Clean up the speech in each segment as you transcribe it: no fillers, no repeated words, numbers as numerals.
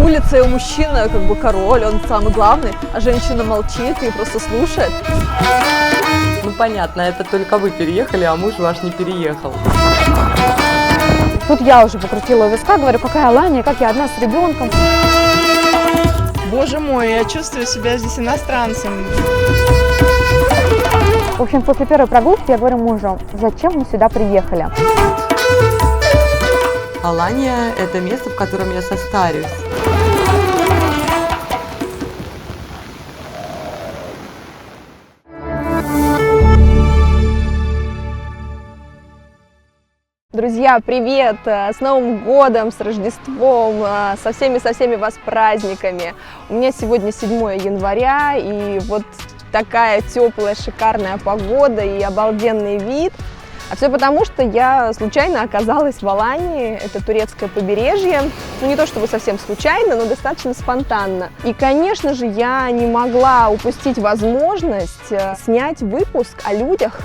улице мужчина как бы король, он самый главный, а женщина молчит и просто слушает. Ну понятно, это только вы переехали, а муж ваш не переехал. Тут я уже покрутила у виска, говорю, какая Алания, как я одна с ребенком. Боже мой, я чувствую себя здесь иностранцем. В общем, после первой прогулки я говорю мужу, зачем мы сюда приехали? Алания – это место, в котором я состарюсь. Друзья, привет! С Новым годом, с Рождеством, со всеми вас праздниками. У меня сегодня 7 января, и вот такая теплая, шикарная погода и обалденный вид. А все потому, что я случайно оказалась в Алании, это турецкое побережье. Ну, не то чтобы совсем случайно, но достаточно спонтанно. И, конечно же, я не могла упустить возможность снять выпуск о людях,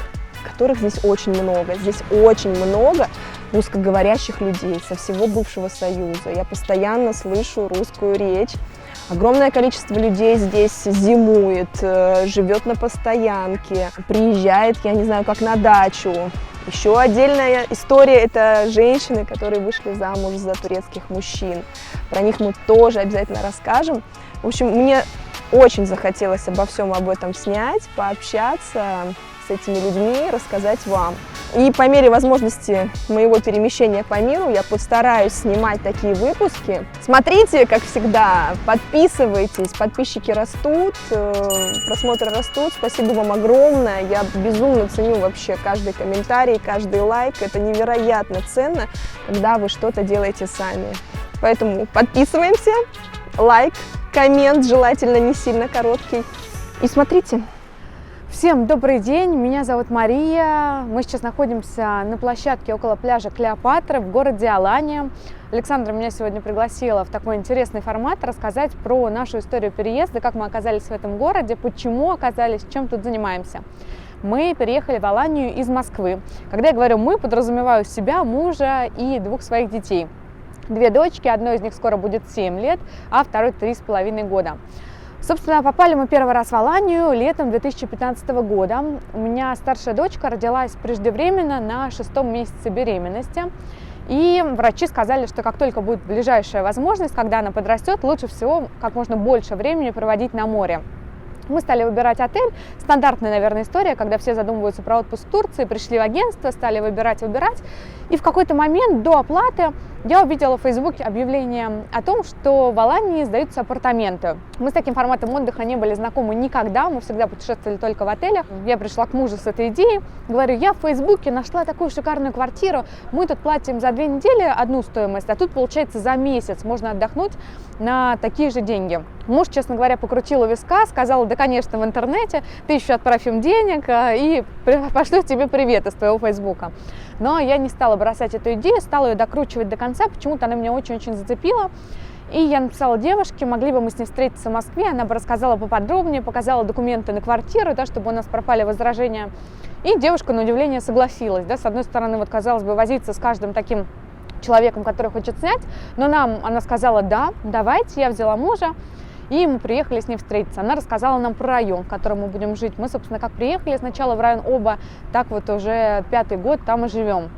которых здесь очень много. Здесь очень много русскоговорящих людей со всего бывшего Союза. Я постоянно слышу русскую речь. Огромное количество людей здесь зимует, живет на постоянке, приезжает, я не знаю, как на дачу. Еще отдельная история – это женщины, которые вышли замуж за турецких мужчин. Про них мы тоже обязательно расскажем. В общем, мне очень захотелось обо всем об этом снять, пообщаться с этими людьми, рассказать вам. И по мере возможности моего перемещения по миру я постараюсь снимать такие выпуски. Смотрите, как всегда, подписывайтесь, подписчики растут, просмотры растут. Спасибо вам огромное, я безумно ценю вообще каждый комментарий, каждый лайк. Это невероятно ценно, когда вы что-то делаете сами. Поэтому подписываемся, лайк, коммент, желательно не сильно короткий. И смотрите. Всем добрый день, меня зовут Мария. Мы сейчас находимся на площадке около пляжа Клеопатра в городе Алания. Александра меня сегодня пригласила в такой интересный формат рассказать про нашу историю переезда, как мы оказались в этом городе, почему оказались, чем тут занимаемся. Мы переехали в Аланию из Москвы. Когда я говорю «мы», подразумеваю себя, мужа и 2 своих детей. 2 дочки, одной из них скоро будет 7 лет, а второй 3,5 года. Собственно, попали мы первый раз в Аланию летом 2015 года. У меня старшая дочка родилась преждевременно на 6-м месяце беременности. И врачи сказали, что как только будет ближайшая возможность, когда она подрастет, лучше всего как можно больше времени проводить на море. Мы стали выбирать отель. Стандартная, наверное, история, когда все задумываются про отпуск в Турции, пришли в агентство, стали выбирать. И в какой-то момент до оплаты я увидела в Фейсбуке объявление о том, что в Алании сдаются апартаменты. Мы с таким форматом отдыха не были знакомы никогда, мы всегда путешествовали только в отелях. Я пришла к мужу с этой идеей, говорю, я в Фейсбуке нашла такую шикарную квартиру, мы тут платим за 2 недели одну стоимость, а тут, получается, за месяц можно отдохнуть на такие же деньги. Муж, честно говоря, покрутил у виска, сказал, да, конечно, в интернете, ты еще отправь им денег и пошлю тебе привет из твоего Фейсбука. Но я не стала бросать эту идею, стала ее докручивать до конца, почему-то она меня очень-очень зацепила. И я написала девушке, могли бы мы с ней встретиться в Москве, она бы рассказала поподробнее, показала документы на квартиру, да, чтобы у нас пропали возражения. И девушка, на удивление, согласилась. Да. С одной стороны, вот, казалось бы, возиться с каждым таким человеком, который хочет снять, но она сказала, да, давайте, я взяла мужа. И мы приехали с ней встретиться. Она рассказала нам про район, в котором мы будем жить. Мы, собственно, как приехали сначала в район оба, так вот уже 5-й год там и живем.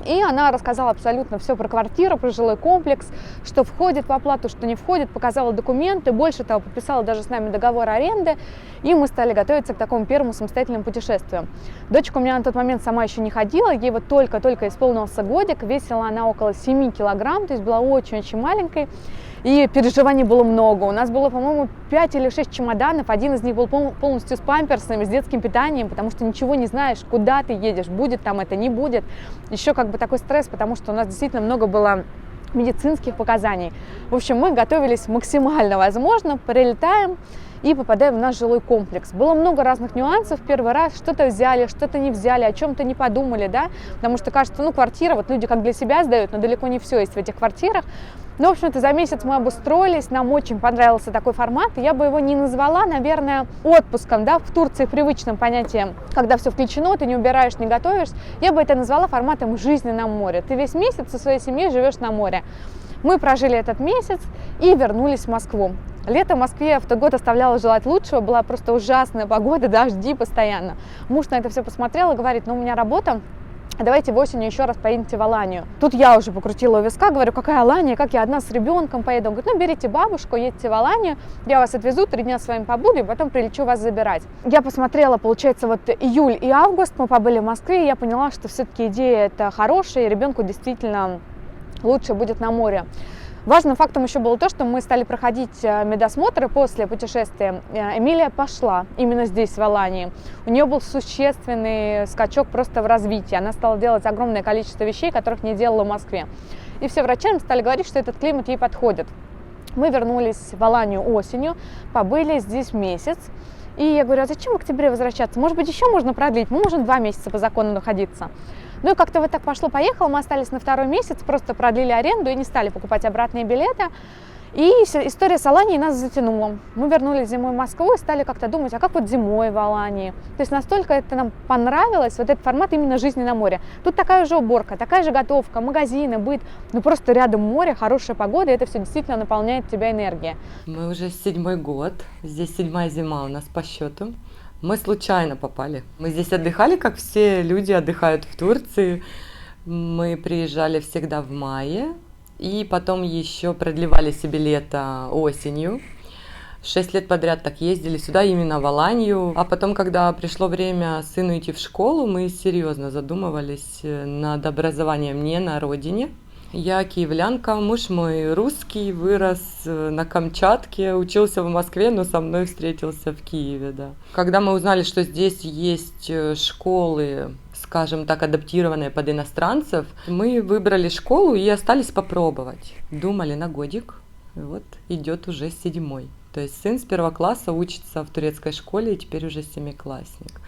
И она рассказала абсолютно все про квартиру, про жилой комплекс, что входит в оплату, что не входит, показала документы, больше того, подписала даже с нами договор аренды, и мы стали готовиться к такому первому самостоятельному путешествию. Дочка у меня на тот момент сама еще не ходила, ей вот только-только исполнился годик, весила она около 7 килограмм, то есть была очень-очень маленькой. И переживаний было много. У нас было, по-моему, 5 или 6 чемоданов. Один из них был полностью с памперсами, с детским питанием, потому что ничего не знаешь, куда ты едешь, будет там это, не будет. Еще как бы такой стресс, потому что у нас действительно много было медицинских показаний. В общем, мы готовились максимально возможно, прилетаем и попадаем в наш жилой комплекс. Было много разных нюансов. Первый раз что-то взяли, что-то не взяли, о чем-то не подумали, да, потому что кажется, ну, квартира, вот люди как для себя сдают, но далеко не все есть в этих квартирах. Ну, в общем-то, за месяц мы обустроились, нам очень понравился такой формат, и я бы его не назвала, наверное, отпуском, да, в Турции привычным понятием, когда все включено, ты не убираешь, не готовишь, я бы это назвала форматом жизни на море. Ты весь месяц со своей семьей живешь на море. Мы прожили этот месяц и вернулись в Москву. Лето в Москве в тот год оставляло желать лучшего, была просто ужасная погода, дожди постоянно. Муж на это все посмотрел и говорит: ну, у меня работа, давайте в осенью еще раз поедете в Аланию. Тут я уже покрутила у виска, говорю: какая Алания, как я одна с ребенком поеду? Он говорит: ну, берите бабушку, едете в Аланию, я вас отвезу, 3 дня с вами побуду, и потом прилечу вас забирать. Я посмотрела, получается, вот июль и август мы побыли в Москве, и я поняла, что все-таки идея это хорошая, и ребенку действительно лучше будет на море. Важным фактом еще было то, что мы стали проходить медосмотры после путешествия. Эмилия пошла именно здесь, в Алании. У нее был существенный скачок просто в развитии. Она стала делать огромное количество вещей, которых не делала в Москве. И все врачи нам стали говорить, что этот климат ей подходит. Мы вернулись в Аланию осенью, побыли здесь месяц. И я говорю: а зачем в октябре возвращаться? Может быть, еще можно продлить? Мы можем 2 месяца по закону находиться. Ну и как-то вот так пошло-поехало, мы остались на 2-й месяц, просто продлили аренду и не стали покупать обратные билеты. И история с Аланией нас затянула. Мы вернулись зимой в Москву и стали как-то думать, а как вот зимой в Алании? То есть настолько это нам понравилось, вот этот формат именно жизни на море. Тут такая же уборка, такая же готовка, магазины, быт, ну просто рядом море, хорошая погода, и это все действительно наполняет тебя энергией. Мы уже 7-й год, здесь 7-я зима у нас по счету. Мы случайно попали. Мы здесь отдыхали, как все люди отдыхают в Турции. Мы приезжали всегда в мае, и потом еще продлевали себе лето осенью. 6 лет подряд так ездили сюда, именно в Аланию. А потом, когда пришло время сыну идти в школу, мы серьезно задумывались над образованием не на родине. Я киевлянка, муж мой русский, вырос на Камчатке, учился в Москве, но со мной встретился в Киеве, да. Когда мы узнали, что здесь есть школы, скажем так, адаптированные под иностранцев, мы выбрали школу и остались попробовать. Думали на годик, и вот идет уже 7-й. То есть сын с 1 класса учится в турецкой школе и теперь уже 7-классник.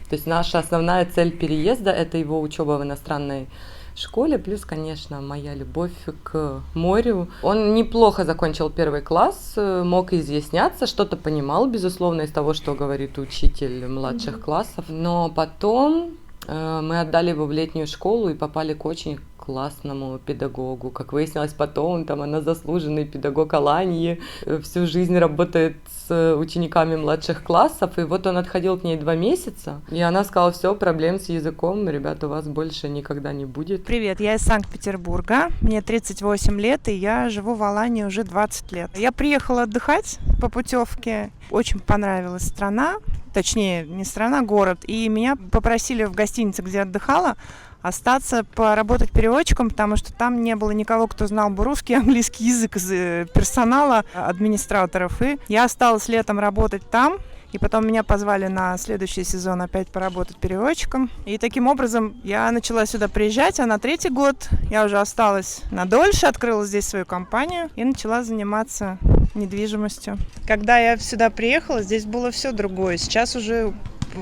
То есть наша основная цель переезда – это его учеба в иностранной школе, плюс, конечно, моя любовь к морю. Он неплохо закончил 1 класс, мог изъясняться, что-то понимал, безусловно, из того, что говорит учитель младших классов. Но потом мы отдали его в летнюю школу и попали к очень классному педагогу. Как выяснилось потом, там она заслуженный педагог Алании, всю жизнь работает с учениками младших классов, и вот он отходил к ней 2 месяца, и она сказала: все, проблем с языком, ребята, у вас больше никогда не будет. Привет, я из Санкт-Петербурга, мне 38 лет, и я живу в Алании уже 20 лет. Я приехала отдыхать по путевке, очень понравилась страна, точнее, не страна, город, и меня попросили в гостинице, где отдыхала, остаться поработать переводчиком, потому что там не было никого, кто знал бы русский, английский язык из персонала, администраторов. И я осталась летом работать там, и потом меня позвали на следующий сезон опять поработать переводчиком. И таким образом я начала сюда приезжать, а на 3-й год я уже осталась надольше, открыла здесь свою компанию и начала заниматься недвижимостью. Когда я сюда приехала, здесь было все другое. Сейчас уже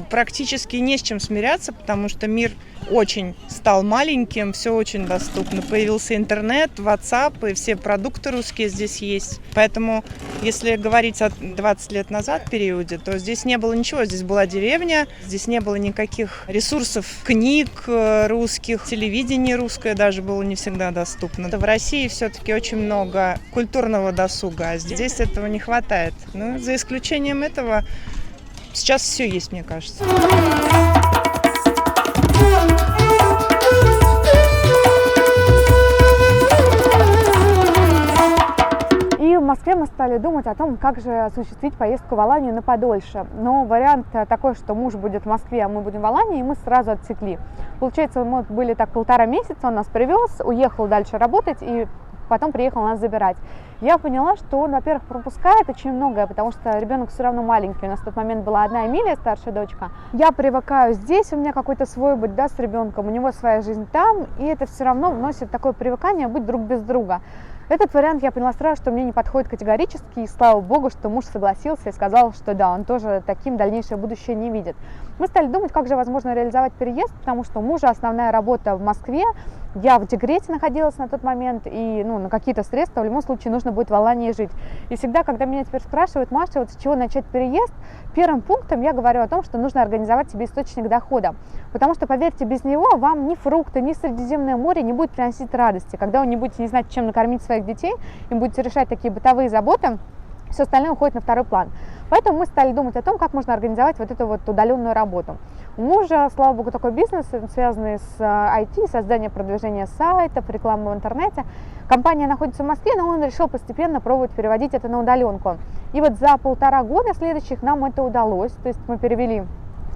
практически не с чем смиряться, потому что мир очень стал маленьким, все очень доступно. Появился интернет, WhatsApp, и все продукты русские здесь есть. Поэтому, если говорить о 20 лет назад периоде, то здесь не было ничего. Здесь была деревня, здесь не было никаких ресурсов, книг русских, телевидение русское даже было не всегда доступно. В России все-таки очень много культурного досуга, а здесь этого не хватает. Ну, за исключением этого, сейчас все есть, мне кажется. И в Москве мы стали думать о том, как же осуществить поездку в Аланию на подольше. Но вариант такой, что муж будет в Москве, а мы будем в Алании, мы сразу отсекли. Получается, мы были так 1,5 месяца, он нас привез, уехал дальше работать и потом приехал нас забирать. Я поняла, что он, во-первых, пропускает очень многое, потому что ребенок все равно маленький. У нас в тот момент была одна Эмилия, старшая дочка. Я привыкаю здесь, у меня какой-то свой быт, да, с ребенком, у него своя жизнь там, и это все равно вносит такое привыкание быть друг без друга. Этот вариант я поняла сразу, что мне не подходит категорически, и слава богу, что муж согласился и сказал, что да, он тоже таким дальнейшее будущее не видит. Мы стали думать, как же возможно реализовать переезд, потому что у мужа основная работа в Москве, Я в декрете находилась на тот момент, и на какие-то средства в любом случае нужно будет в Алании жить. И всегда, когда меня теперь спрашивают: Маша, вот с чего начать переезд, первым пунктом я говорю о том, что нужно организовать себе источник дохода. Потому что, поверьте, без него вам ни фрукты, ни Средиземное море не будет приносить радости. Когда вы не будете не знать, чем накормить своих детей, и будете решать такие бытовые заботы, все остальное уходит на второй план. Поэтому мы стали думать о том, как можно организовать вот эту вот удаленную работу. У мужа, слава богу, такой бизнес, связанный с IT, создание, продвижение сайтов, рекламы в интернете. Компания находится в Москве, но он решил постепенно пробовать переводить это на удаленку. И вот за 1,5 года следующих нам это удалось. То есть мы перевели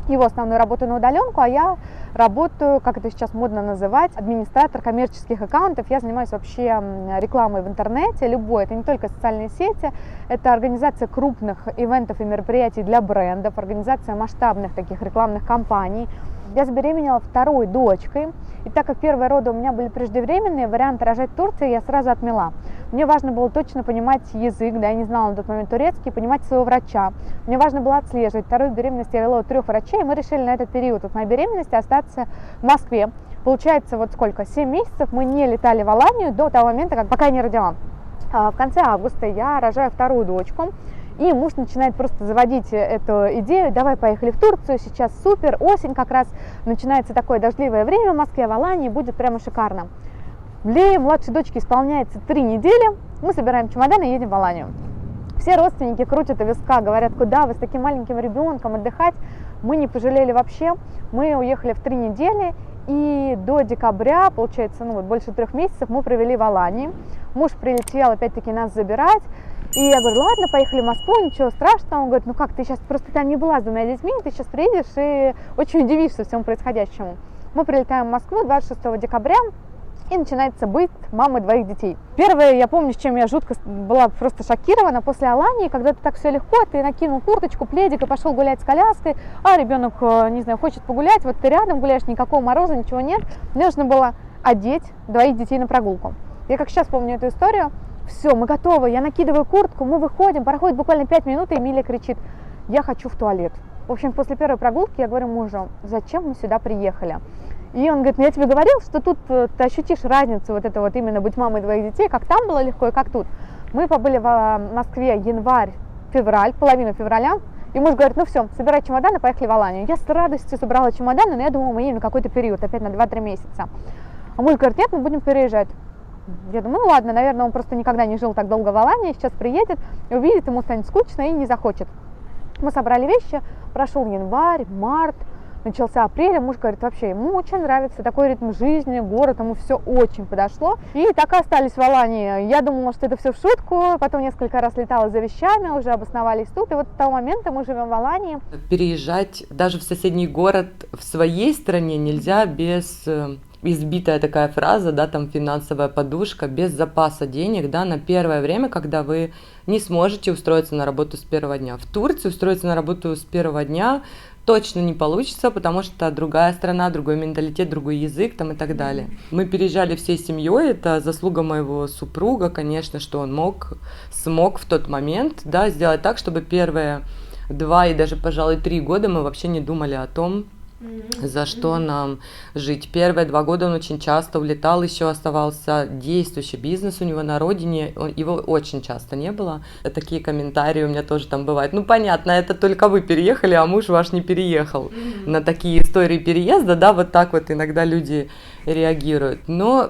его основную работу на удаленку, а я работаю, как это сейчас модно называть, администратор коммерческих аккаунтов. Я занимаюсь вообще рекламой в интернете, любой. Это не только социальные сети, это организация крупных ивентов и мероприятий для брендов, организация масштабных таких рекламных кампаний. Я забеременела второй дочкой, и так как первые роды у меня были преждевременные, вариант рожать в Турции я сразу отмела. Мне важно было точно понимать язык, да, я не знала на тот момент турецкий, понимать своего врача. Мне важно было отслеживать. Вторую беременность я вела у 3 врачей, и мы решили на этот период от моей беременности остаться в Москве. Получается, вот сколько, 7 месяцев мы не летали в Аланию до того момента, пока я не родила. В конце августа я рожаю вторую дочку. И муж начинает просто заводить эту идею: давай поехали в Турцию, сейчас супер, осень как раз, начинается такое дождливое время в Москве, в Алании, будет прямо шикарно. Лее, младшей дочке, исполняется 3 недели, мы собираем чемоданы и едем в Аланию. Все родственники крутят у виска, говорят: куда вы с таким маленьким ребенком отдыхать? Мы не пожалели вообще, мы уехали в 3 недели, и до декабря, получается, больше 3 месяцев мы провели в Алании. Муж прилетел опять-таки нас забирать. И я говорю: ладно, поехали в Москву, ничего страшного. Он говорит: ну как, ты сейчас просто там не была с 2 детьми, ты сейчас приедешь и очень удивишься всему происходящему. Мы прилетаем в Москву 26 декабря, и начинается быт мамы 2 детей. Первое, я помню, с чем я жутко была просто шокирована после Алании, когда ты так все легко, ты накинул курточку, пледик и пошел гулять с коляской, а ребенок, не знаю, хочет погулять, вот ты рядом гуляешь, никакого мороза, ничего нет. Мне нужно было одеть 2 детей на прогулку. Я как сейчас помню эту историю. Все, мы готовы, я накидываю куртку, мы выходим, проходит буквально 5 минут, и Эмилия кричит: я хочу в туалет. В общем, после первой прогулки я говорю мужу: зачем мы сюда приехали? И он говорит: ну я тебе говорил, что тут ты ощутишь разницу, вот это вот именно быть мамой 2 детей, как там было легко и как тут. Мы побыли в Москве январь-февраль, половину февраля, и муж говорит: ну все, собирай чемоданы, поехали в Аланию. Я с радостью собрала чемоданы, но я думала, мы едем на какой-то период, опять на 2-3 месяца. А муж говорит: нет, мы будем переезжать. Я думаю: ну ладно, наверное, он просто никогда не жил так долго в Алании, сейчас приедет и увидит, ему станет скучно и не захочет. Мы собрали вещи, прошел январь, март, начался апрель, а муж говорит: вообще, ему очень нравится такой ритм жизни, город, ему все очень подошло. И так и остались в Алании. Я думала, что это все в шутку, потом несколько раз летала за вещами, уже обосновались тут, и вот с того момента мы живем в Алании. Переезжать даже в соседний город в своей стране нельзя без... избитая такая фраза, да, там финансовая подушка, без запаса денег, да, на первое время, когда вы не сможете устроиться на работу с первого дня. В Турции устроиться на работу с первого дня точно не получится, потому что другая страна, другой менталитет, другой язык там и так далее. Мы переезжали всей семьей, это заслуга моего супруга, конечно, что он смог в тот момент, да, сделать так, чтобы первые 2 и даже, пожалуй, 3 года мы вообще не думали о том, за что нам жить. Первые 2 года он очень часто улетал, еще оставался действующий бизнес у него на родине, его очень часто не было. Такие комментарии у меня тоже там бывают: ну понятно, это только вы переехали, а муж ваш не переехал. На такие истории переезда, да, вот так вот иногда люди реагируют. Но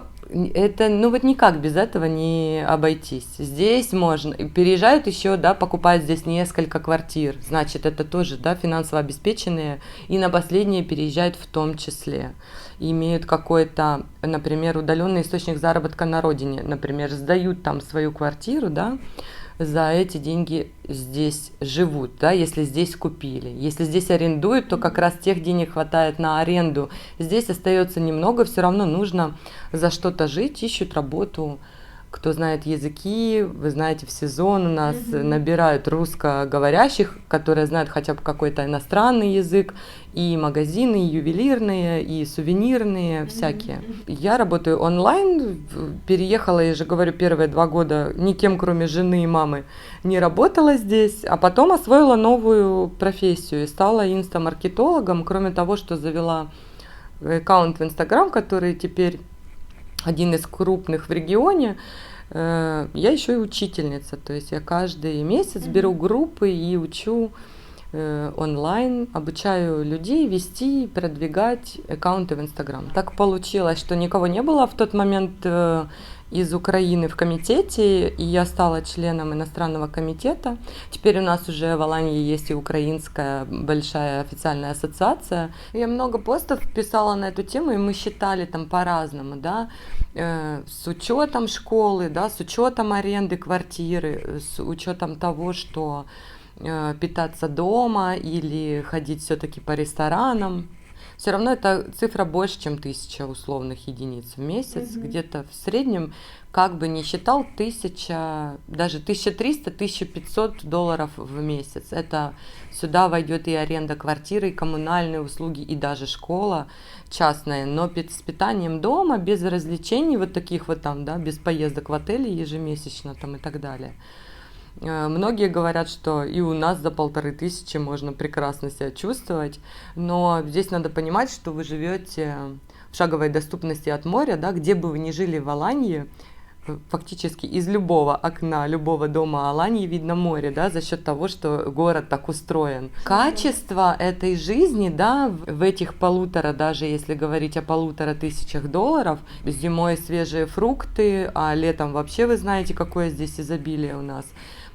это, вот никак без этого не обойтись. Здесь можно, переезжают еще, да, покупают здесь несколько квартир, значит, это тоже, да, финансово обеспеченные, и на последние переезжают в том числе. Имеют какой-то, например, удаленный источник заработка на родине, например, сдают там свою квартиру, да, за эти деньги здесь живут, да, если здесь купили. Если здесь арендуют, то как раз тех денег хватает на аренду. Здесь остается немного, все равно нужно за что-то жить, ищут работу. Кто знает языки, вы знаете, в сезон у нас набирают русскоговорящих, которые знают хотя бы какой-то иностранный язык, и магазины, и ювелирные, и сувенирные, всякие. Я работаю онлайн, переехала, я же говорю, первые 2 года никем, кроме жены и мамы, не работала здесь, а потом освоила новую профессию и стала инстамаркетологом, кроме того, что завела аккаунт в Инстаграм, который теперь один из крупных в регионе, я еще и учительница. То есть я каждый месяц беру группы и учу онлайн, обучаю людей вести, продвигать аккаунты в Инстаграм. Так получилось, что никого не было в тот момент из Украины в комитете, и я стала членом иностранного комитета. Теперь у нас уже в Алании есть и украинская большая официальная ассоциация. Я много постов писала на эту тему, и мы считали там по-разному, да, с учетом школы, да, с учетом аренды квартиры, с учетом того, что питаться дома или ходить все-таки по ресторанам. Все равно это цифра больше, чем 1000 условных единиц в месяц. Где-то в среднем, как бы ни считал, 1000, даже $1300-1500 в месяц. Это сюда войдет и аренда квартиры, и коммунальные услуги, и даже школа частная. Но с питанием дома, без развлечений вот таких вот там, да, без поездок в отели ежемесячно там и так далее. Многие говорят, что и у нас за 1500 можно прекрасно себя чувствовать, но здесь надо понимать, что вы живете в шаговой доступности от моря, да, где бы вы ни жили в Алании, фактически из любого окна, любого дома Алании видно море, да, за счет того, что город так устроен. Качество этой жизни, да, в этих даже если говорить о $1500, зимой свежие фрукты, а летом вообще вы знаете, какое здесь изобилие у нас.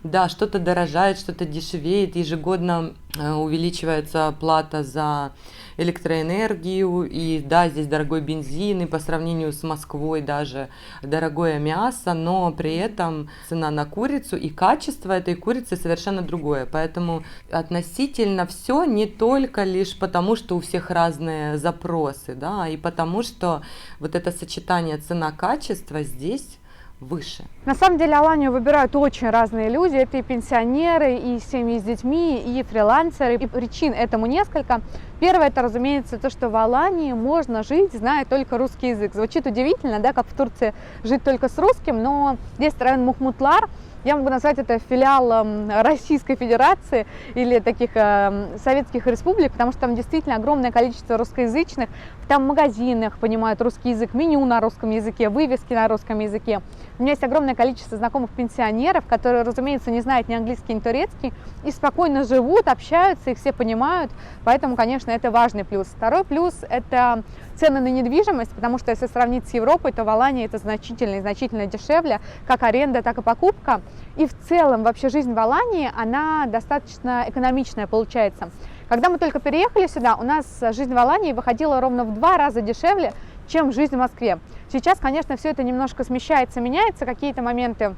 Да, что-то дорожает, что-то дешевеет, ежегодно увеличивается плата за электроэнергию, и да, здесь дорогой бензин, и по сравнению с Москвой даже дорогое мясо, но при этом цена на курицу и качество этой курицы совершенно другое. Поэтому относительно все не только лишь потому, что у всех разные запросы, да, и потому что вот это сочетание цена-качество здесь выше. На самом деле Аланию выбирают очень разные люди. Это и пенсионеры, и семьи с детьми, и фрилансеры. И причин этому несколько. Первое, это, разумеется, то, что в Алании можно жить, зная только русский язык. Звучит удивительно, да, как в Турции жить только с русским, но есть район Мухмутлар. Я могу назвать это филиалом Российской Федерации или таких советских республик, потому что там действительно огромное количество русскоязычных. Там в магазинах понимают русский язык, меню на русском языке, вывески на русском языке. У меня есть огромное количество знакомых пенсионеров, которые, разумеется, не знают ни английский, ни турецкий, и спокойно живут, общаются, их все понимают. Поэтому, конечно, это важный плюс. Второй плюс – это цены на недвижимость, потому что если сравнить с Европой, то в Алании это значительно дешевле, как аренда, так и покупка. И в целом вообще жизнь в Алании, она достаточно экономичная получается. Когда мы только переехали сюда, у нас жизнь в Алании выходила ровно в 2 раза дешевле, чем жизнь в Москве. Сейчас, конечно, все это немножко смещается, меняется, какие-то моменты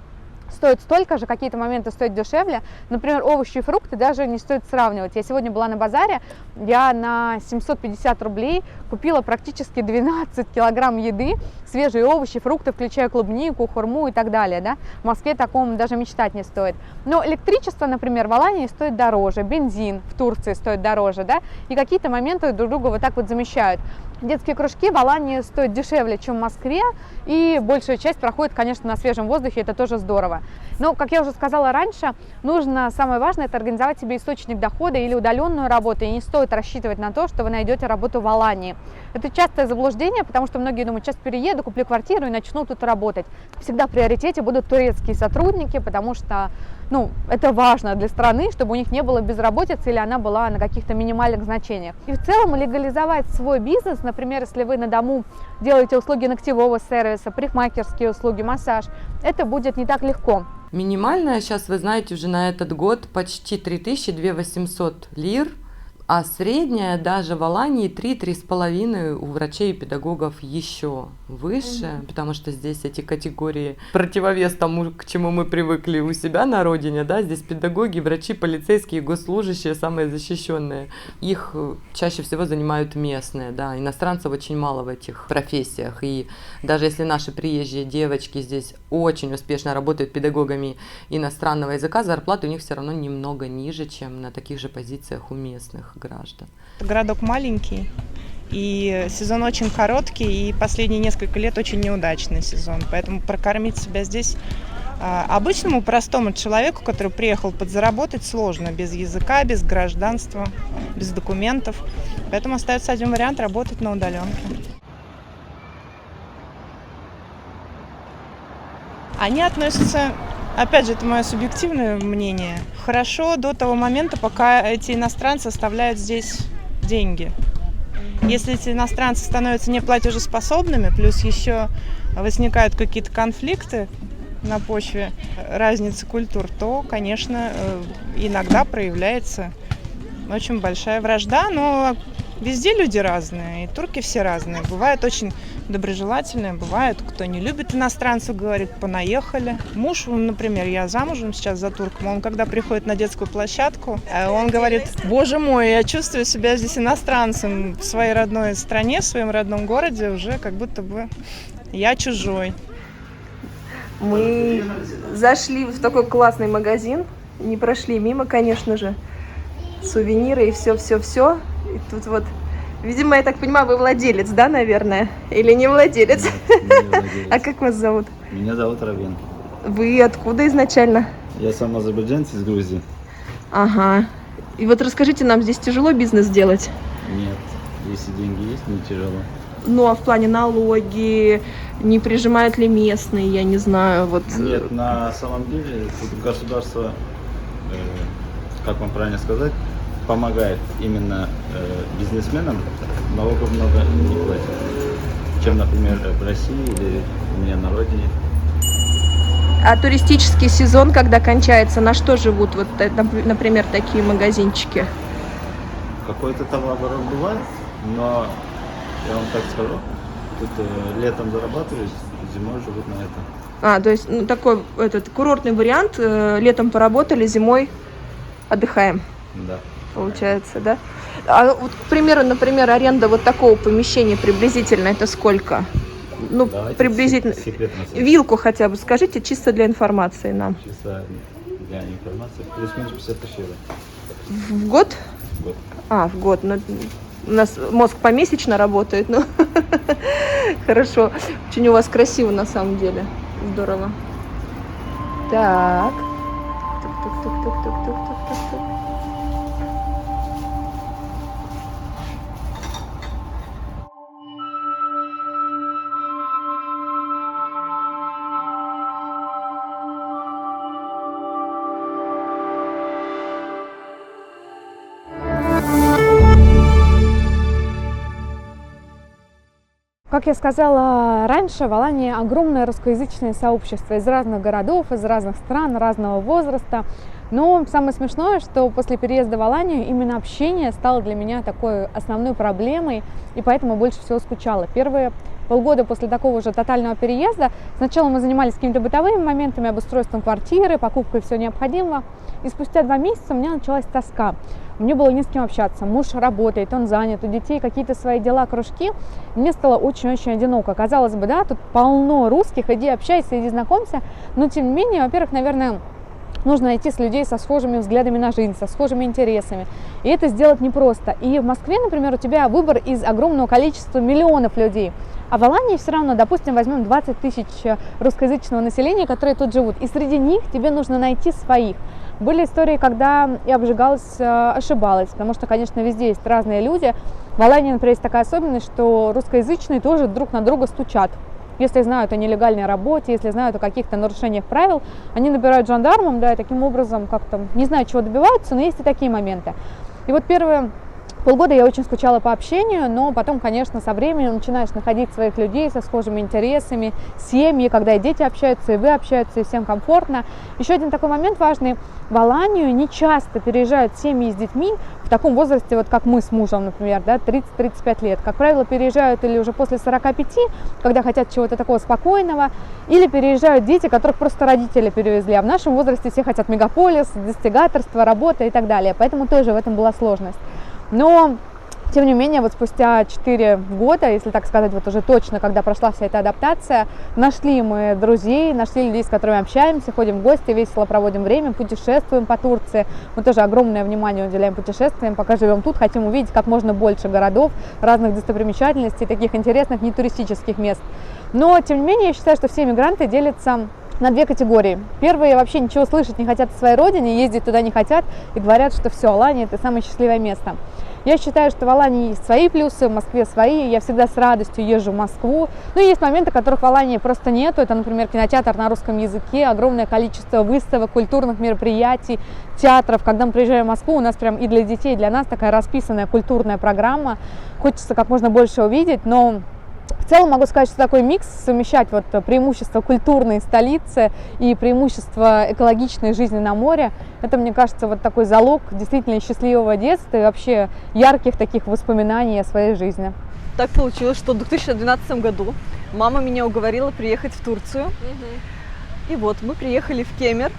стоят столько же, какие-то моменты стоят дешевле. Например, овощи и фрукты даже не стоит сравнивать. Я сегодня была на базаре, я на 750 рублей купила практически 12 килограмм еды, свежие овощи, фрукты, включая клубнику, хурму и так далее. Да? В Москве такому даже мечтать не стоит. Но электричество, например, в Алании стоит дороже, бензин в Турции стоит дороже, да? И какие-то моменты друг друга вот так вот замещают. Детские кружки в Алании стоят дешевле, чем в Москве, и большая часть проходит, конечно, на свежем воздухе, это тоже здорово. Но, как я уже сказала раньше, нужно, самое важное, это организовать себе источник дохода или удаленную работу, и не стоит рассчитывать на то, что вы найдете работу в Алании. Это частое заблуждение, потому что многие думают, сейчас перееду, куплю квартиру и начну тут работать. Всегда в приоритете будут турецкие сотрудники, потому что, это важно для страны, чтобы у них не было безработицы или она была на каких-то минимальных значениях. И в целом легализовать свой бизнес, например, если вы на дому делаете услуги ногтевого сервиса, парикмахерские услуги, массаж, это будет не так легко. Минимальная сейчас, вы знаете, уже на этот год почти 2800 лир, а средняя даже в Алании 3-3,5 у врачей и педагогов еще выше, потому что здесь эти категории противовес тому, к чему мы привыкли у себя на родине, да, здесь педагоги, врачи, полицейские, госслужащие самые защищенные. Их чаще всего занимают местные, да, иностранцев очень мало в этих профессиях, и даже если наши приезжие девочки здесь очень успешно работают педагогами иностранного языка, зарплаты у них все равно немного ниже, чем на таких же позициях у местных граждан. Городок маленький, и сезон очень короткий, и последние несколько лет очень неудачный сезон. Поэтому прокормить себя здесь обычному простому человеку, который приехал подзаработать, сложно. Без языка, без гражданства, без документов. Поэтому остается один вариант – работать на удаленке. Они относятся, опять же, это мое субъективное мнение, хорошо до того момента, пока эти иностранцы оставляют здесь деньги. Если эти иностранцы становятся неплатежеспособными, плюс еще возникают какие-то конфликты на почве разницы культур, то, конечно, иногда проявляется очень большая вражда, но везде люди разные, и турки все разные. Бывают очень доброжелательные, бывают, кто не любит иностранцев, говорит, понаехали. Муж, например, я замужем сейчас за турком, он когда приходит на детскую площадку, он говорит: боже мой, я чувствую себя здесь иностранцем в своей родной стране, в своем родном городе, уже как будто бы я чужой. Мы зашли в такой классный магазин, не прошли мимо, конечно же. Сувениры и все. И тут вот, видимо, я так понимаю, вы владелец, да, наверное? Или не владелец? Нет, не владелец. А как вас зовут? Меня зовут Равен. Вы откуда изначально? Я сам азербайджанец из Грузии. Ага. И вот расскажите нам, здесь тяжело бизнес делать? Нет, если деньги есть, не тяжело. Ну, а в плане налоги, не прижимают ли местные, я не знаю, вот... Нет, на самом деле тут государство, как вам правильно сказать, помогает именно бизнесменам, налогов много не платят, чем, например, в России или у меня на родине. А туристический сезон, когда кончается, на что живут, вот, например, такие магазинчики? Какой-то товарооборот бывает, но я вам так скажу, тут летом зарабатывают, зимой живут на это. А, то есть, ну, такой курортный вариант, летом поработали, зимой отдыхаем. Да. Получается, да? А вот, к примеру, например, аренда вот такого помещения приблизительно это сколько? Ну, Давайте приблизительно. секретно. Вилку хотя бы скажите, чисто для информации нам. Чисто для информации. Плюс-минус 50 тысяч евро. В год? В год. А, в год. Ну, у нас мозг помесячно работает, но хорошо. Очень у вас красиво на самом деле. Здорово. Так. Тук-тук-тук-тук-тук-тук-тук-тук. Как я сказала раньше, в Алании огромное русскоязычное сообщество из разных городов, из разных стран, разного возраста. Но самое смешное, что после переезда в Аланию именно общение стало для меня такой основной проблемой, и поэтому больше всего скучала. Первые полгода после такого же тотального переезда сначала мы занимались какими-то бытовыми моментами, обустройством квартиры, покупкой всего необходимого, и спустя 2 месяца у меня началась тоска. Мне было не с кем общаться, муж работает, он занят, у детей какие-то свои дела, кружки. Мне стало очень-очень одиноко. Казалось бы, да, тут полно русских, иди общайся, иди знакомься, но тем не менее, во-первых, наверное, нужно найти с людей со схожими взглядами на жизнь, со схожими интересами. И это сделать непросто. И в Москве, например, у тебя выбор из огромного количества миллионов людей. А в Алании все равно, допустим, возьмем 20 тысяч русскоязычного населения, которые тут живут. И среди них тебе нужно найти своих. Были истории, когда я обжигалась, ошибалась, потому что, конечно, везде есть разные люди. В Алании, например, есть такая особенность, что русскоязычные тоже друг на друга стучат. Если знают о нелегальной работе, если знают о каких-то нарушениях правил, они набирают жандармам, да, и таким образом как-то, не знаю, чего добиваются, но есть и такие моменты. И вот первые полгода я очень скучала по общению, но потом, конечно, со временем начинаешь находить своих людей со схожими интересами, семьи, когда и дети общаются, и вы общаются, и всем комфортно. Еще один такой момент важный. В Аланию не часто переезжают семьи с детьми в таком возрасте, вот как мы с мужем, например, да, 30-35 лет. Как правило, переезжают или уже после 45, когда хотят чего-то такого спокойного, или переезжают дети, которых просто родители перевезли. А в нашем возрасте все хотят мегаполис, достигаторство, работа и так далее. Поэтому тоже в этом была сложность. Но, тем не менее, вот спустя 4 года, если так сказать, вот уже точно, когда прошла вся эта адаптация, нашли мы друзей, нашли людей, с которыми общаемся, ходим в гости, весело проводим время, путешествуем по Турции. Мы тоже огромное внимание уделяем путешествиям, пока живем тут, хотим увидеть как можно больше городов, разных достопримечательностей, таких интересных нетуристических мест. Но, тем не менее, я считаю, что все мигранты делятся на две категории. Первые вообще ничего слышать не хотят о своей родине, ездить туда не хотят и говорят, что все, Алания – это самое счастливое место. Я считаю, что в Алании есть свои плюсы, в Москве свои. Я всегда с радостью езжу в Москву. Но есть моменты, которых в Алании просто нету. Это, например, кинотеатр на русском языке, огромное количество выставок, культурных мероприятий, театров. Когда мы приезжаем в Москву, у нас прям и для детей, и для нас такая расписанная культурная программа. Хочется как можно больше увидеть, но в целом могу сказать, что такой микс, совмещать вот преимущества культурной столицы и преимущества экологичной жизни на море, это, мне кажется, вот такой залог действительно счастливого детства и вообще ярких таких воспоминаний о своей жизни. Так получилось, что в 2012 году мама меня уговорила приехать в Турцию. И вот мы приехали в Кемер,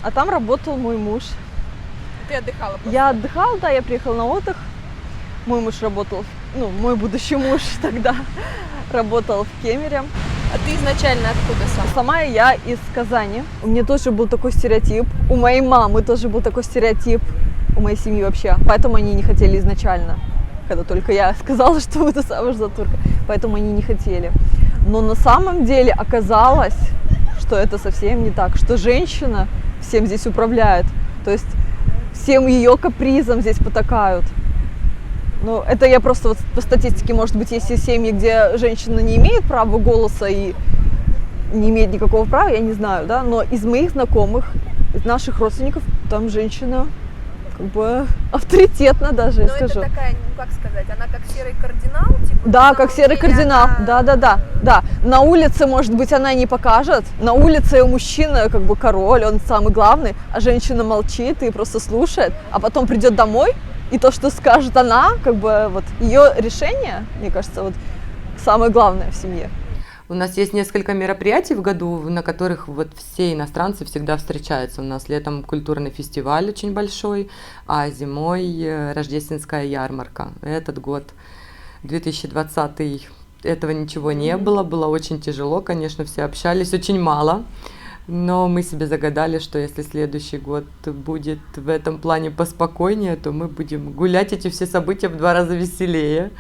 а там работал мой муж. Ты отдыхала просто? Я отдыхала, да, я приехала на отдых. Мой муж работал, ну, мой будущий муж тогда работал в Кемере. А ты изначально откуда сама? Сама я из Казани. У меня тоже был такой стереотип. У моей мамы тоже был такой стереотип. У моей семьи вообще. Поэтому они не хотели изначально. Когда только я сказала, что буду замуж за турка. Поэтому они не хотели. Но на самом деле оказалось, что это совсем не так. Что женщина всем здесь управляет. То есть всем ее капризам здесь потакают. Ну, это я просто вот по статистике, может быть, есть и семьи, где женщина не имеет права голоса и не имеет никакого права, я не знаю, да, но из моих знакомых, из наших родственников, там женщина как бы авторитетна даже, я скажу. Но это такая, ну как сказать, она как серый кардинал? Типа, Да, как серый кардинал, да. На улице, может быть, она не покажет, на улице у мужчины как бы король, он самый главный, а женщина молчит и просто слушает, а потом придет домой, и то, что скажет она, как бы вот ее решение, мне кажется, вот самое главное в семье. У нас есть несколько мероприятий в году, на которых вот все иностранцы всегда встречаются. У нас летом культурный фестиваль очень большой, а зимой рождественская ярмарка. Этот год, 2020, этого ничего не было, было очень тяжело, конечно, все общались очень мало. Но мы себе загадали, что если следующий год будет в этом плане поспокойнее, то мы будем гулять эти все события в 2 раза веселее.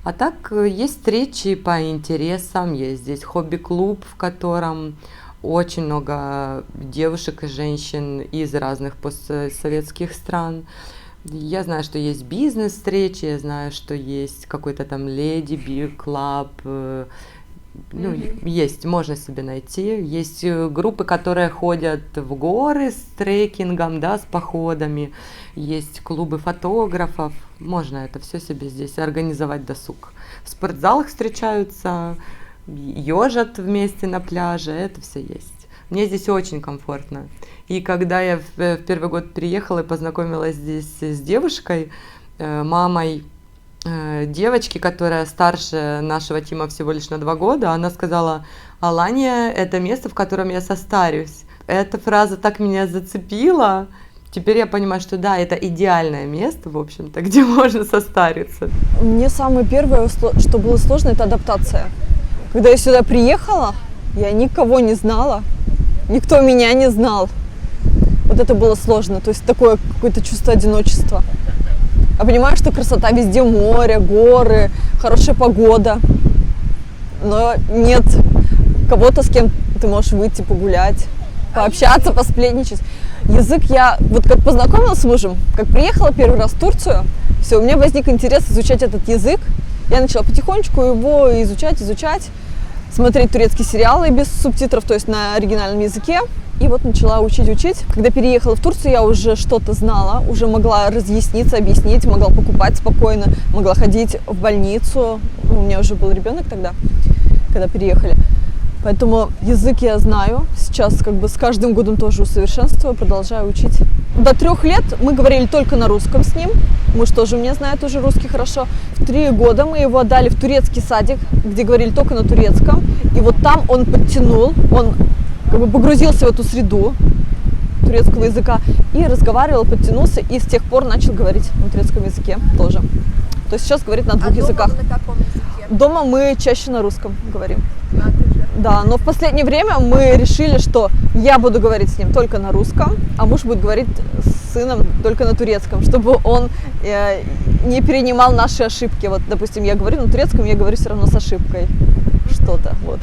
А так есть встречи по интересам, есть здесь хобби-клуб, в котором очень много девушек и женщин из разных постсоветских стран. Я знаю, что есть бизнес-встречи, я знаю, что есть какой-то там леди-би-клаб. Ну, есть, можно себе найти. Есть группы, которые ходят в горы с трекингом, да, с походами. Есть клубы фотографов. Можно это все себе здесь организовать досуг. В спортзалах встречаются, ежат вместе на пляже. Это все есть. Мне здесь очень комфортно. И когда я в первый год приехала и познакомилась здесь с девушкой, мамой девочки, которая старше нашего Тима всего лишь на 2 года, она сказала: «Алания – это место, в котором я состарюсь». Эта фраза так меня зацепила. Теперь я понимаю, что да, это идеальное место, в общем-то, где можно состариться. Мне самое первое, что было сложно, это адаптация. Когда я сюда приехала, я никого не знала, никто меня не знал. Вот это было сложно, то есть такое какое-то чувство одиночества. Я понимаю, что красота везде, море, горы, хорошая погода, но нет кого-то, с кем ты можешь выйти погулять, пообщаться, посплетничать. Язык я, вот как познакомилась с мужем, как приехала первый раз в Турцию, все, у меня возник интерес изучать этот язык. Я начала потихонечку его изучать, смотреть турецкие сериалы без субтитров, то есть на оригинальном языке. И вот начала учить. Когда переехала в Турцию, я уже что-то знала, уже могла разъясниться, объяснить, могла покупать спокойно, могла ходить в больницу. У меня уже был ребенок тогда, когда переехали. Поэтому язык я знаю. Сейчас как бы с каждым годом тоже усовершенствую, продолжаю учить. До 3 лет мы говорили только на русском с ним. Муж тоже у меня знает уже русский хорошо. В 3 года мы его отдали в турецкий садик, где говорили только на турецком. И вот там он подтянул, он как бы погрузился в эту среду турецкого языка и разговаривал, подтянулся, и с тех пор начал говорить на турецком языке тоже. То есть сейчас говорит на 2 языках. Дома на каком языке? Дома мы чаще на русском говорим. Да, но в последнее время мы решили, что я буду говорить с ним только на русском, а муж будет говорить с сыном только на турецком, чтобы он не перенимал наши ошибки. Вот, допустим, я говорю на турецком, я говорю все равно с ошибкой что-то. Вот.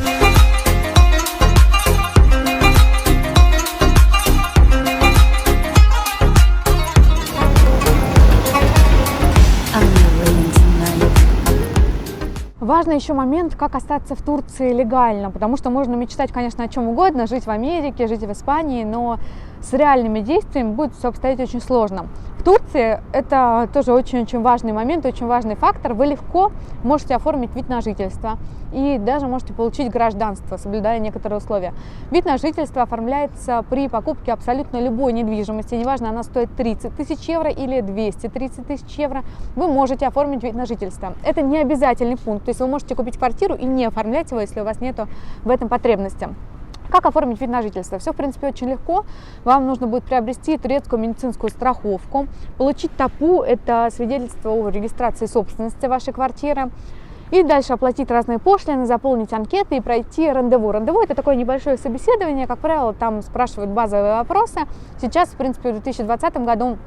Важный еще момент, как остаться в Турции легально, потому что можно мечтать, конечно, о чем угодно, жить в Америке, жить в Испании, но с реальными действиями будет все обстоять очень сложно. В Турции это тоже очень-очень важный момент, очень важный фактор. Вы легко можете оформить вид на жительство и даже можете получить гражданство, соблюдая некоторые условия. Вид на жительство оформляется при покупке абсолютно любой недвижимости, неважно, она стоит 30 тысяч евро или 230 тысяч евро, вы можете оформить вид на жительство. Это не обязательный пункт, то есть вы можете купить квартиру и не оформлять его, если у вас нет в этом потребности. Как оформить вид на жительство? Все, в принципе, очень легко. Вам нужно будет приобрести турецкую медицинскую страховку, получить ТАПУ, это свидетельство о регистрации собственности вашей квартиры, и дальше оплатить разные пошлины, заполнить анкеты и пройти рандеву. Рандеву – это такое небольшое собеседование, как правило, там спрашивают базовые вопросы. Сейчас, в принципе, в 2020 году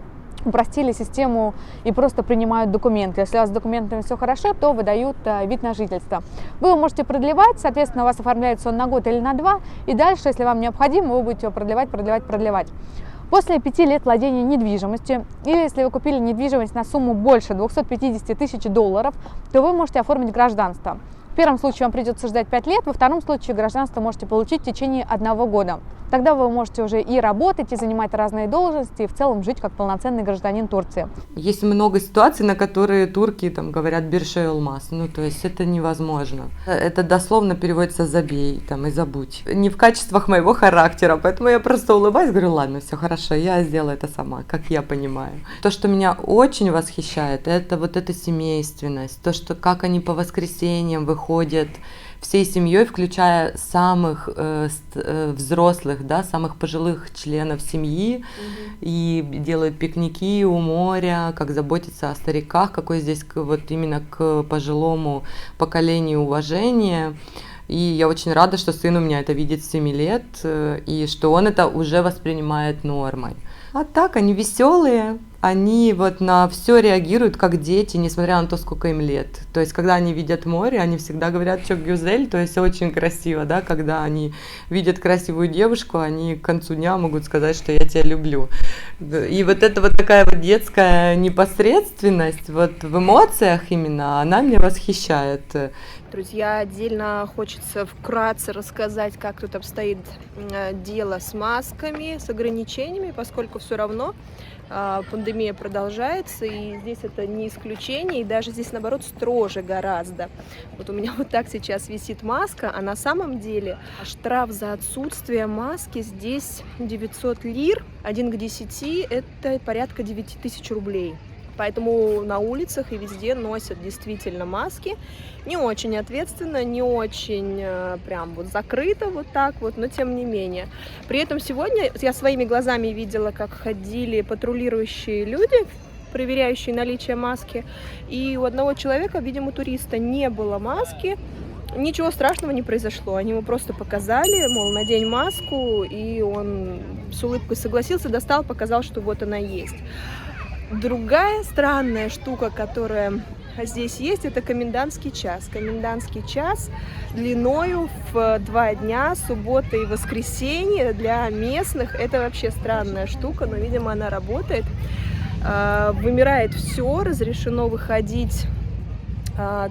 упростили систему и просто принимают документы. Если у вас с документами все хорошо, то выдают вид на жительство. Вы его можете продлевать, соответственно, у вас оформляется он на год или на 2, и дальше, если вам необходимо, вы будете его продлевать. После 5 лет владения недвижимостью, или если вы купили недвижимость на сумму больше 250 тысяч долларов, то вы можете оформить гражданство. В первом случае вам придется ждать 5 лет, во втором случае гражданство можете получить в течение 1 года. Тогда вы можете уже и работать, и занимать разные должности, и в целом жить как полноценный гражданин Турции. Есть много ситуаций, на которые турки там говорят «биршей олмаз», ну то есть это невозможно. Это дословно переводится «забей» там, и «забудь». Не в качествах моего характера, поэтому я просто улыбаюсь, говорю: ладно, все хорошо, я сделаю это сама, как я понимаю. То, что меня очень восхищает, это вот эта семейственность, то, что как они по воскресеньям выходят всей семьей, включая самых взрослых, да, самых пожилых членов семьи, и делают пикники у моря, как заботиться о стариках, какое здесь вот именно к пожилому поколению уважение. И я очень рада, что сын у меня это видит с 7 лет, и что он это уже воспринимает нормой. А так, они веселые, они вот на все реагируют как дети, несмотря на то, сколько им лет. То есть, когда они видят море, они всегда говорят «чок гюзель», то есть очень красиво, да, когда они видят красивую девушку, они к концу дня могут сказать, что я тебя люблю. И вот эта вот такая вот детская непосредственность вот в эмоциях именно, она меня восхищает. Друзья, отдельно хочется вкратце рассказать, как тут обстоит дело с масками, с ограничениями, поскольку все равно пандемия продолжается, и здесь это не исключение, и даже здесь, наоборот, строже гораздо. Вот у меня вот так сейчас висит маска, а на самом деле штраф за отсутствие маски здесь 900 лир, 1 к 10, это порядка 9000 рублей. Поэтому на улицах и везде носят действительно маски. Не очень ответственно, не очень прям вот закрыто вот так вот, но тем не менее. При этом сегодня я своими глазами видела, как ходили патрулирующие люди, проверяющие наличие маски. И у одного человека, видимо, туриста, не было маски. Ничего страшного не произошло. Они ему просто показали, мол, надень маску, и он с улыбкой согласился, достал, показал, что вот она есть. Другая странная штука, которая здесь есть, это комендантский час. Комендантский час длиною в 2 дня, суббота и воскресенье. Для местных это вообще странная штука, но, видимо, она работает. Вымирает все, разрешено выходить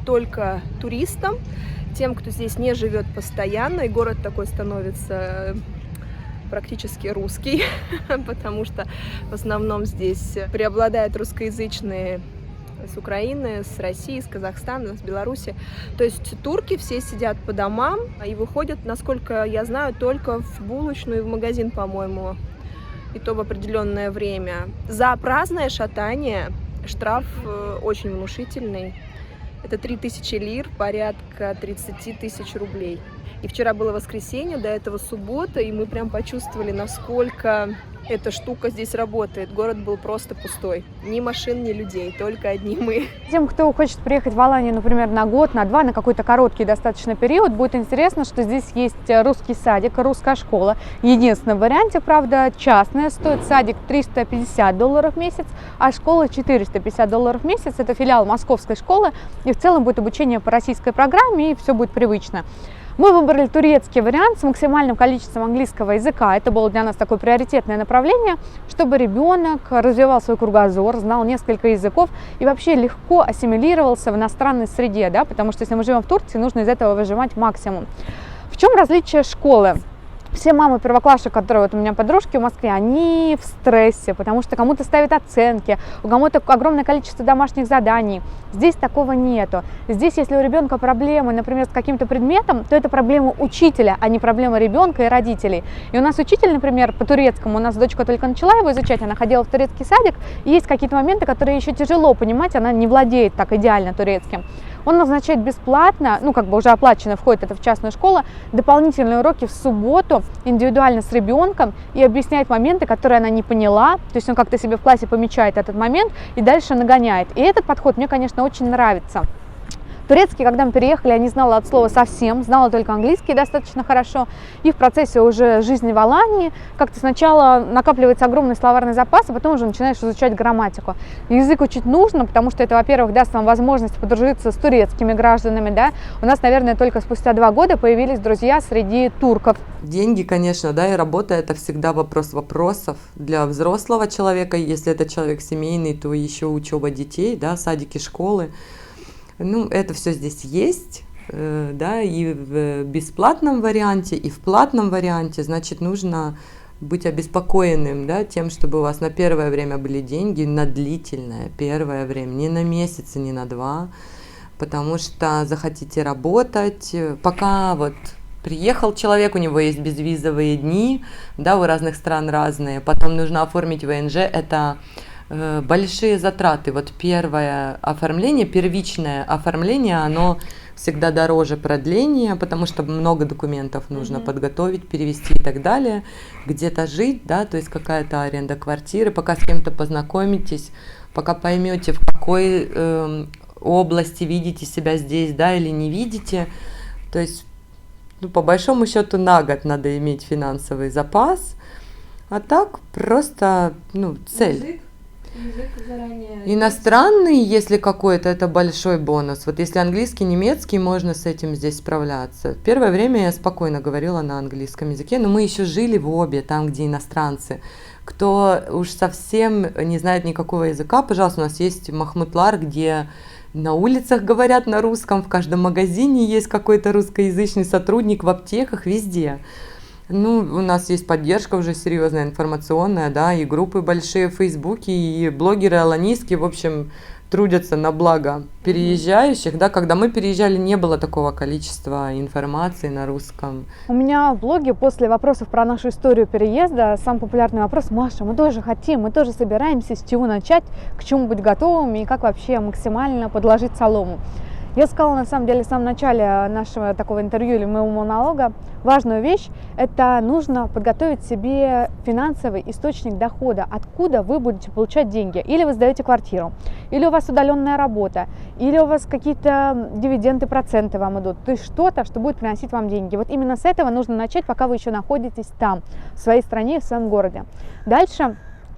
только туристам, тем, кто здесь не живет постоянно, и город такой становится практически русский, потому что в основном здесь преобладают русскоязычные с Украины, с России, с Казахстана, с Беларуси. То есть турки все сидят по домам и выходят, насколько я знаю, только в булочную и в магазин, по-моему, и то в определенное время. За праздное шатание штраф очень внушительный. Это 3000 лир, порядка 30 тысяч рублей. И вчера было воскресенье, до этого суббота, и мы прям почувствовали, насколько эта штука здесь работает. Город был просто пустой. Ни машин, ни людей, только одни мы. Тем, кто хочет приехать в Аланию, например, на год, на 2, на какой-то короткий достаточно период, будет интересно, что здесь есть русский садик, русская школа. Единственном варианте, правда, частная. Стоит садик $350 в месяц, а школа $450 в месяц. Это филиал московской школы, и в целом будет обучение по российской программе, и все будет привычно. Мы выбрали турецкий вариант с максимальным количеством английского языка. Это было для нас такое приоритетное направление, чтобы ребенок развивал свой кругозор, знал несколько языков и вообще легко ассимилировался в иностранной среде, да, потому что если мы живем в Турции, нужно из этого выжимать максимум. В чем различие школы? Все мамы первоклашек, которые вот у меня подружки в Москве, они в стрессе, потому что кому-то ставят оценки, у кого-то огромное количество домашних заданий. Здесь такого нету. Здесь, если у ребенка проблемы, например, с каким-то предметом, то это проблема учителя, а не проблема ребенка и родителей. И у нас учитель, например, по турецкому, у нас дочка только начала его изучать, она ходила в турецкий садик, и есть какие-то моменты, которые еще тяжело понимать, она не владеет так идеально турецким. Он назначает бесплатно, ну как бы уже оплачено, входит это в частную школу, дополнительные уроки в субботу индивидуально с ребенком и объясняет моменты, которые она не поняла, то есть он как-то себе в классе помечает этот момент и дальше нагоняет. И этот подход мне, конечно, очень нравится. Турецкий, когда мы переехали, я не знала от слова совсем, знала только английский достаточно хорошо. И в процессе уже жизни в Алании как-то сначала накапливается огромный словарный запас, а потом уже начинаешь изучать грамматику. Язык учить нужно, потому что это, во-первых, даст вам возможность подружиться с турецкими гражданами. Да? У нас, наверное, только спустя 2 года появились друзья среди турков. Деньги, конечно, да, и работа – это всегда вопрос вопросов для взрослого человека. Если это человек семейный, то еще учеба детей, да, садики, школы. Ну, это все здесь есть, да, и в бесплатном варианте, и в платном варианте, значит, нужно быть обеспокоенным, да, тем, чтобы у вас на первое время были деньги, на длительное первое время, не на месяц, не на 2, потому что захотите работать, пока вот приехал человек, у него есть безвизовые дни, да, у разных стран разные, потом нужно оформить ВНЖ, это большие затраты. Вот первое оформление, первичное оформление, оно всегда дороже продления, потому что много документов нужно подготовить, перевести и так далее. Где-то жить, да, то есть какая-то аренда квартиры, пока с кем-то познакомитесь, пока поймете, в какой области видите себя здесь, да, или не видите. То есть, ну, по большому счету на год надо иметь финансовый запас, а так просто, ну, цель. Иностранный, если какой-то, это большой бонус. Вот если английский, немецкий, можно с этим здесь справляться. В первое время я спокойно говорила на английском языке, но мы еще жили в обе, там, где иностранцы. Кто уж совсем не знает никакого языка, пожалуйста, у нас есть Махмутлар, где на улицах говорят на русском, в каждом магазине есть какой-то русскоязычный сотрудник, в аптеках, везде. Ну, у нас есть поддержка уже серьезная, информационная, да, и группы большие в Фейсбуке, и блогеры аланийские, в общем, трудятся на благо переезжающих, да, когда мы переезжали, не было такого количества информации на русском. У меня в блоге после вопросов про нашу историю переезда самый популярный вопрос: Маша, мы тоже хотим, мы тоже собираемся, с чего начать, к чему быть готовыми и как вообще максимально подложить солому. Я сказала, на самом деле, в самом начале нашего такого интервью или моего монолога важную вещь. Это нужно подготовить себе финансовый источник дохода, откуда вы будете получать деньги. Или вы сдаете квартиру, или у вас удаленная работа, или у вас какие-то дивиденды, проценты вам идут. То есть что-то, что будет приносить вам деньги. Вот именно с этого нужно начать, пока вы еще находитесь там, в своей стране, в своем городе. Дальше,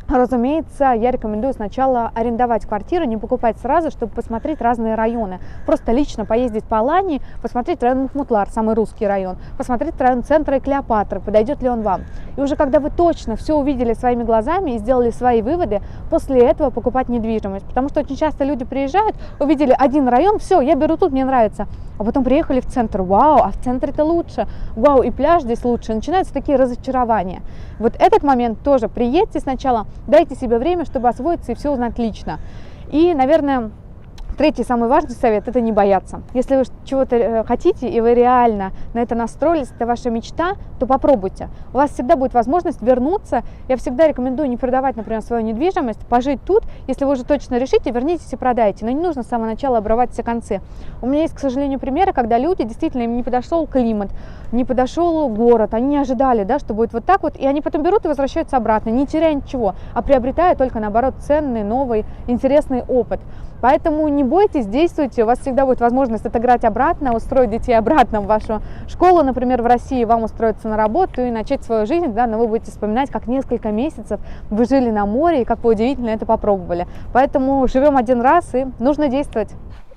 разумеется, я рекомендую сначала арендовать квартиру, не покупать сразу, чтобы посмотреть разные районы. Просто лично поездить по Алании, посмотреть район Махмутлар, самый русский район, посмотреть район центра и Клеопатры, подойдет ли он вам. И уже когда вы точно все увидели своими глазами и сделали свои выводы, после этого покупать недвижимость. Потому что очень часто люди приезжают, увидели один район, все, я беру тут, мне нравится. А потом приехали в центр, вау, а в центре-то лучше, вау, и пляж здесь лучше. Начинаются такие разочарования. Вот этот момент тоже. Приедьте сначала, дайте себе время, чтобы освоиться и все узнать лично. И, наверное, третий самый важный совет – это не бояться. Если вы чего-то хотите, и вы реально на это настроились, это ваша мечта, то попробуйте. У вас всегда будет возможность вернуться. Я всегда рекомендую не продавать, например, свою недвижимость, пожить тут. Если вы уже точно решите, вернитесь и продайте. Но не нужно с самого начала обрывать все концы. У меня есть, к сожалению, примеры, когда люди, действительно, им не подошел климат, не подошел город, они не ожидали, да, что будет вот так вот, и они потом берут и возвращаются обратно, не теряя ничего, а приобретая только, наоборот, ценный, новый, интересный опыт. Поэтому не бойтесь, действуйте, у вас всегда будет возможность отыграть обратно, устроить детей обратно в вашу школу, например, в России, вам устроиться на работу и начать свою жизнь, да, но вы будете вспоминать, как несколько месяцев вы жили на море и как вы удивительно это попробовали. Поэтому живем один раз и нужно действовать.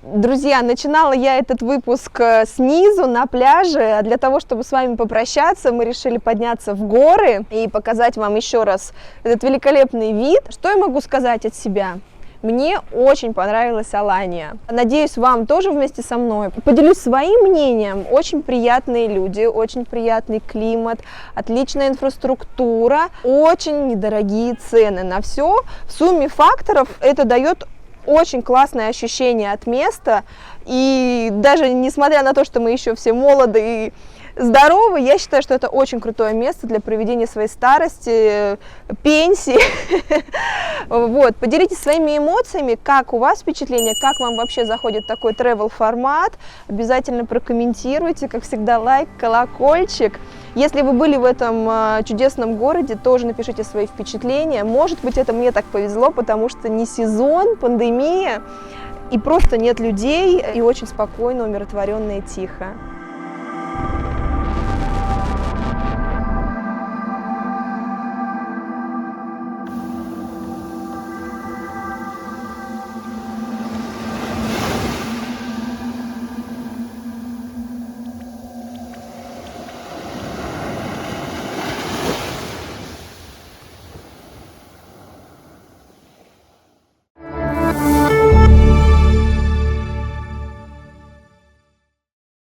Друзья, начинала я этот выпуск снизу, на пляже. А для того, чтобы с вами попрощаться, мы решили подняться в горы и показать вам еще раз этот великолепный вид. Что я могу сказать от себя? Мне очень понравилась Алания. Надеюсь, вам тоже вместе со мной. Поделюсь своим мнением. Очень приятные люди, очень приятный климат, отличная инфраструктура, очень недорогие цены на все. В сумме факторов это дает очень классное ощущение от места. И даже несмотря на то, что мы еще все молоды и здоровы, я считаю, что это очень крутое место для проведения своей старости, пенсии. Вот. Поделитесь своими эмоциями, как у вас впечатление, как вам вообще заходит такой travel-формат. Обязательно прокомментируйте, как всегда, лайк, колокольчик. Если вы были в этом чудесном городе, тоже напишите свои впечатления. Может быть, это мне так повезло, потому что не сезон, пандемия, и просто нет людей, и очень спокойно, умиротворенно и тихо.